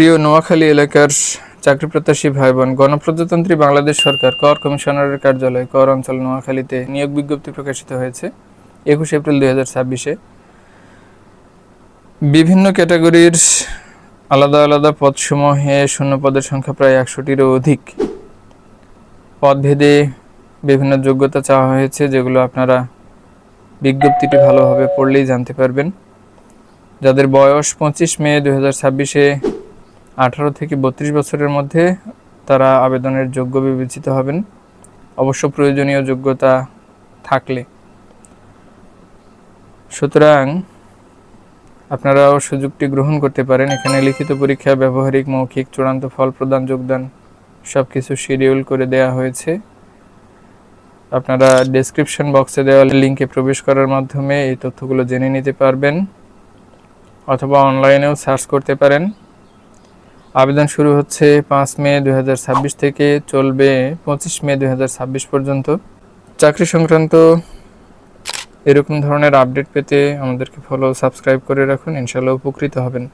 প্রিয় নোয়াখালী এলাকার চাকরি প্রত্যাশী ভাই বোন, গণপ্রজাতন্ত্রী বাংলাদেশ সরকার কর কমিশনারের কার্যালয় কর অঞ্চল নোয়াখালীতে নিয়োগ বিজ্ঞপ্তি প্রকাশিত হয়েছে 21 এপ্রিল 2026-এ। বিভিন্ন ক্যাটাগরির আলাদা আলাদা পদসমূহে শূন্য পদের সংখ্যা প্রায় 100টিরও অধিক। পদভেদে বিভিন্ন যোগ্যতা চাওয়া হয়েছে, যেগুলো আপনারা বিজ্ঞপ্তিটি ভালোভাবে পড়লেই জানতে পারবেন। যাদের বয়স 25 মে 2026-এ 18 থেকে 32 বছরের মধ্যে, তারা আবেদনের যোগ্য বিবেচিত হবেন, অবশ্য প্রয়োজনীয় যোগ্যতা থাকলে। সুতরাং আপনারাও সুযোগটি গ্রহণ করতে পারেন। এখানে লিখিত পরীক্ষা, ব্যবহারিক, মৌখিক, চূড়ান্ত ফল প্রদান, যোগদান সব কিছু শিডিউল করে দেওয়া হয়েছে। আপনারা ডেসক্রিপশন বক্সে দেওয়া লিঙ্কে প্রবেশ করার মাধ্যমে এই তথ্যগুলো জেনে নিতে পারবেন, অথবা অনলাইনেও সার্চ করতে পারেন। আবেদন শুরু হচ্ছে 5 মে 2026 থেকে, চলবে 25 মে 2026 পর্যন্ত। চাকরি সংক্রান্ত এরকম ধরনের আপডেট পেতে আমাদেরকে সাবস্ক্রাইব করে রাখুন, ইনশাআল্লাহ উপকৃত হবেন।